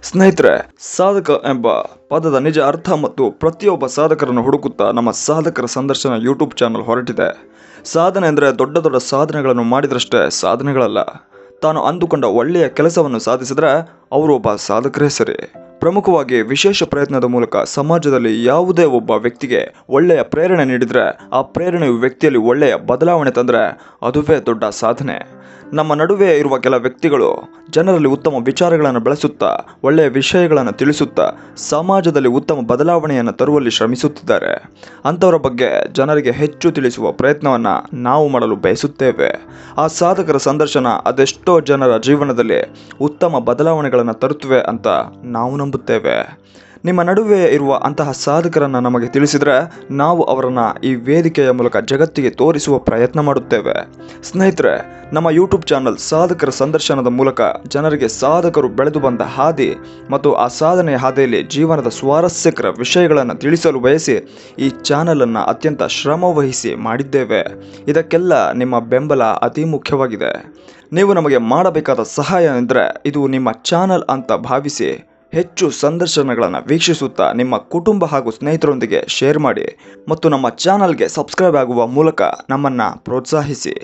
ಸ್ನೇಹಿತರೆ, ಸಾಧಕ ಎಂಬ ಪದದ ನಿಜ ಅರ್ಥ ಮತ್ತು ಪ್ರತಿಯೊಬ್ಬ ಸಾಧಕರನ್ನು ಹುಡುಕುತ್ತಾ ನಮ್ಮ ಸಾಧಕರ ಸಂದರ್ಶನ ಯೂಟ್ಯೂಬ್ ಚಾನಲ್ ಹೊರಟಿದೆ. ಸಾಧನೆ ಅಂದರೆ ದೊಡ್ಡ ದೊಡ್ಡ ಸಾಧನೆಗಳನ್ನು ಮಾಡಿದ್ರಷ್ಟೇ ಸಾಧನೆಗಳಲ್ಲ. ತಾನು ಅಂದುಕೊಂಡ ಒಳ್ಳೆಯ ಕೆಲಸವನ್ನು ಸಾಧಿಸಿದ್ರೆ ಅವರು ಒಬ್ಬ ಸಾಧಕರೇ ಸರಿ. ಪ್ರಮುಖವಾಗಿ ವಿಶೇಷ ಪ್ರಯತ್ನದ ಮೂಲಕ ಸಮಾಜದಲ್ಲಿ ಯಾವುದೇ ಒಬ್ಬ ವ್ಯಕ್ತಿಗೆ ಒಳ್ಳೆಯ ಪ್ರೇರಣೆ ನೀಡಿದರೆ, ಆ ಪ್ರೇರಣೆಯು ವ್ಯಕ್ತಿಯಲ್ಲಿ ಒಳ್ಳೆಯ ಬದಲಾವಣೆ ತಂದರೆ ಅದುವೇ ದೊಡ್ಡ ಸಾಧನೆ. ನಮ್ಮ ನಡುವೆ ಇರುವ ಕೆಲ ವ್ಯಕ್ತಿಗಳು ಜನರಲ್ಲಿ ಉತ್ತಮ ವಿಚಾರಗಳನ್ನು ಬೆಳೆಸುತ್ತಾ, ಒಳ್ಳೆಯ ವಿಷಯಗಳನ್ನು ತಿಳಿಸುತ್ತಾ ಸಮಾಜದಲ್ಲಿ ಉತ್ತಮ ಬದಲಾವಣೆಯನ್ನು ತರುವಲ್ಲಿ ಶ್ರಮಿಸುತ್ತಿದ್ದಾರೆ. ಅಂಥವರ ಬಗ್ಗೆ ಜನರಿಗೆ ಹೆಚ್ಚು ತಿಳಿಸುವ ಪ್ರಯತ್ನವನ್ನು ನಾವು ಮಾಡಲು ಬಯಸುತ್ತೇವೆ. ಆ ಸಾಧಕರ ಸಂದರ್ಶನ ಅದೆಷ್ಟೋ ಜನರ ಜೀವನದಲ್ಲಿ ಉತ್ತಮ ಬದಲಾವಣೆಗಳನ್ನು ತರುತ್ತವೆ ಅಂತ ನಾವು ನಂಬುತ್ತೇವೆ. ನಿಮ್ಮ ನಡುವೆ ಇರುವ ಅಂತಹ ಸಾಧಕರನ್ನು ನಮಗೆ ತಿಳಿಸಿದರೆ ನಾವು ಅವರನ್ನು ಈ ವೇದಿಕೆಯ ಮೂಲಕ ಜಗತ್ತಿಗೆ ತೋರಿಸುವ ಪ್ರಯತ್ನ ಮಾಡುತ್ತೇವೆ. ಸ್ನೇಹಿತರೆ, ನಮ್ಮ ಯೂಟ್ಯೂಬ್ ಚಾನಲ್ ಸಾಧಕರ ಸಂದರ್ಶನದ ಮೂಲಕ ಜನರಿಗೆ ಸಾಧಕರು ಬೆಳೆದು ಬಂದ ಹಾದಿ ಮತ್ತು ಆ ಸಾಧನೆಯ ಹಾದಿಯಲ್ಲಿ ಜೀವನದ ಸ್ವಾರಸ್ಯಕರ ವಿಷಯಗಳನ್ನು ತಿಳಿಸಲು ಬಯಸಿ ಈ ಚಾನಲನ್ನು ಅತ್ಯಂತ ಶ್ರಮವಹಿಸಿ ಮಾಡಿದ್ದೇವೆ. ಇದಕ್ಕೆಲ್ಲ ನಿಮ್ಮ ಬೆಂಬಲ ಅತಿ ಮುಖ್ಯವಾಗಿದೆ. ನೀವು ನಮಗೆ ಮಾಡಬೇಕಾದ ಸಹಾಯ ಎಂದರೆ, ಇದು ನಿಮ್ಮ ಚಾನಲ್ ಅಂತ ಭಾವಿಸಿ ಹೆಚ್ಚು ಸಂದರ್ಶನಗಳನ್ನು ವೀಕ್ಷಿಸುತ್ತಾ ನಿಮ್ಮ ಕುಟುಂಬ ಹಾಗೂ ಸ್ನೇಹಿತರೊಂದಿಗೆ ಶೇರ್ ಮಾಡಿ ಮತ್ತು ನಮ್ಮ ಚಾನಲ್ಗೆ ಸಬ್ಸ್ಕ್ರೈಬ್ ಆಗುವ ಮೂಲಕ ನಮ್ಮನ್ನು ಪ್ರೋತ್ಸಾಹಿಸಿ.